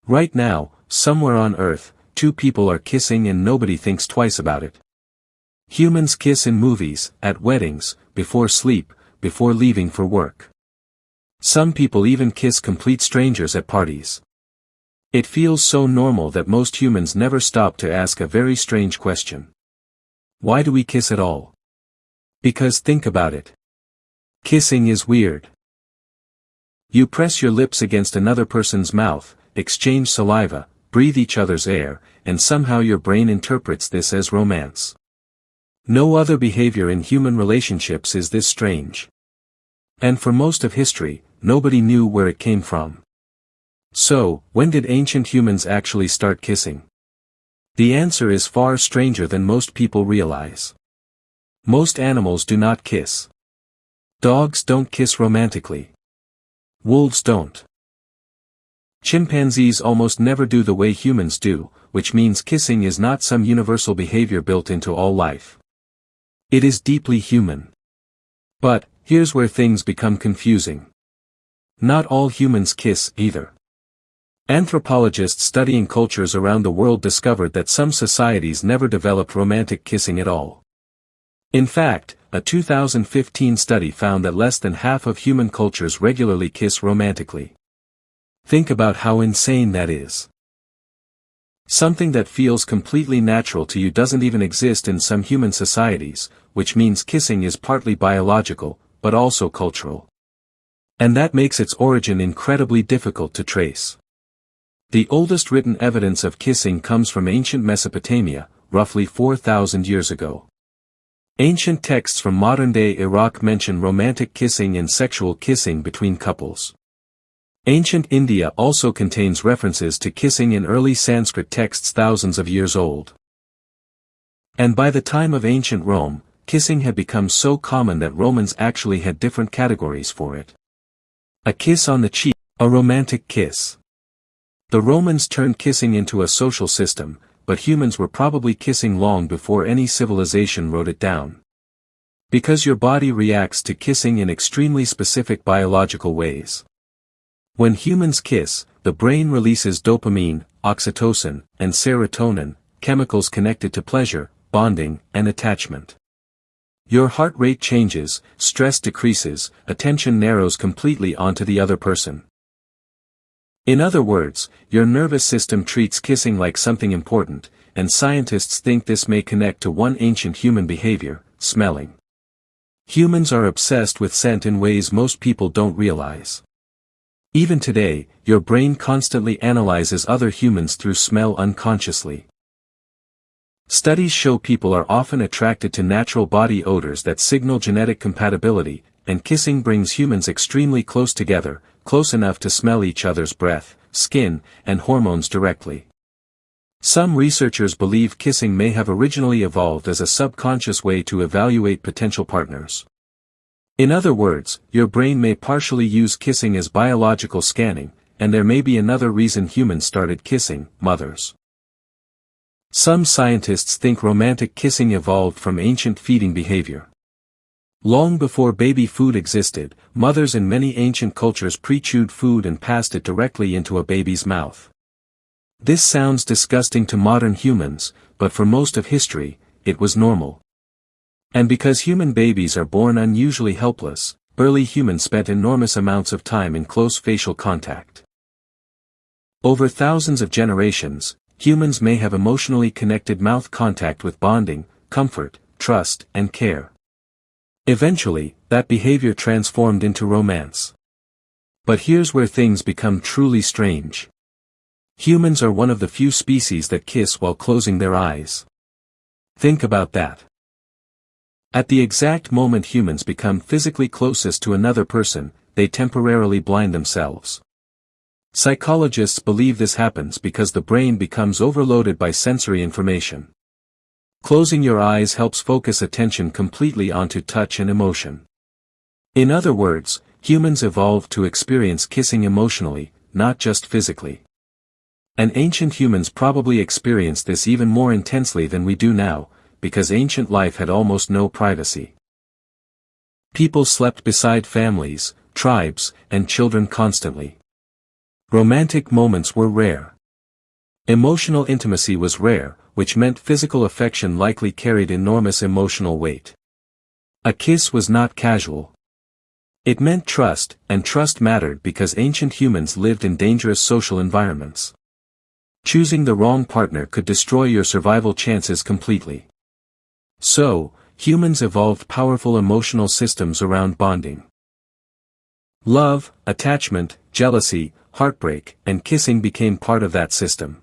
Right now, somewhere on Earth, two people are kissing and nobody thinks twice about it. Humans kiss in movies, at weddings, before sleep, before leaving for work. Some people even kiss complete strangers at parties. It feels so normal that most humans never stop to ask a very strange question. Why do we kiss at all? Because think about it. Kissing is weird. You press your lips against another person's mouth, exchange saliva, breathe each other's air, and somehow your brain interprets this as romance. No other behavior in human relationships is this strange. And for most of history, nobody knew where it came from. So, when did ancient humans actually start kissing? The answer is far stranger than most people realize. Most animals do not kiss. Dogs don't kiss romantically. Wolves don't. Chimpanzees almost never do the way humans do, which means kissing is not some universal behavior built into all life. It is deeply human. But, here's where things become confusing. Not all humans kiss, either. Anthropologists studying cultures around the world discovered that some societies never developed romantic kissing at all. In fact, a 2015 study found that less than half of human cultures regularly kiss romantically. Think about how insane that is. Something that feels completely natural to you doesn't even exist in some human societies, which means kissing is partly biological, but also cultural. And that makes its origin incredibly difficult to trace. The oldest written evidence of kissing comes from ancient Mesopotamia, roughly 4,000 years ago. Ancient texts from modern-day Iraq mention romantic kissing and sexual kissing between couples. Ancient India also contains references to kissing in early Sanskrit texts thousands of years old. And by the time of ancient Rome, kissing had become so common that Romans actually had different categories for it. A kiss on the cheek, a romantic kiss. The Romans turned kissing into a social system, but humans were probably kissing long before any civilization wrote it down. Because your body reacts to kissing in extremely specific biological ways. When humans kiss, the brain releases dopamine, oxytocin, and serotonin, chemicals connected to pleasure, bonding, and attachment. Your heart rate changes, stress decreases, attention narrows completely onto the other person. In other words, your nervous system treats kissing like something important, and scientists think this may connect to one ancient human behavior, smelling. Humans are obsessed with scent in ways most people don't realize. Even today, your brain constantly analyzes other humans through smell unconsciously. Studies show people are often attracted to natural body odors that signal genetic compatibility, and kissing brings humans extremely close together, close enough to smell each other's breath, skin, and hormones directly. Some researchers believe kissing may have originally evolved as a subconscious way to evaluate potential partners. In other words, your brain may partially use kissing as biological scanning, and there may be another reason humans started kissing, mothers. Some scientists think romantic kissing evolved from ancient feeding behavior. Long before baby food existed, mothers in many ancient cultures pre-chewed food and passed it directly into a baby's mouth. This sounds disgusting to modern humans, but for most of history, it was normal. And because human babies are born unusually helpless, early humans spent enormous amounts of time in close facial contact. Over thousands of generations, humans may have emotionally connected mouth contact with bonding, comfort, trust, and care. Eventually, that behavior transformed into romance. But here's where things become truly strange. Humans are one of the few species that kiss while closing their eyes. Think about that. At the exact moment humans become physically closest to another person, they temporarily blind themselves. Psychologists believe this happens because the brain becomes overloaded by sensory information. Closing your eyes helps focus attention completely onto touch and emotion. In other words, humans evolved to experience kissing emotionally, not just physically. And ancient humans probably experienced this even more intensely than we do now, because ancient life had almost no privacy. People slept beside families, tribes, and children constantly. Romantic moments were rare. Emotional intimacy was rare, which meant physical affection likely carried enormous emotional weight. A kiss was not casual. It meant trust, and trust mattered because ancient humans lived in dangerous social environments. Choosing the wrong partner could destroy your survival chances completely. So, humans evolved powerful emotional systems around bonding. Love, attachment, jealousy, heartbreak, and kissing became part of that system.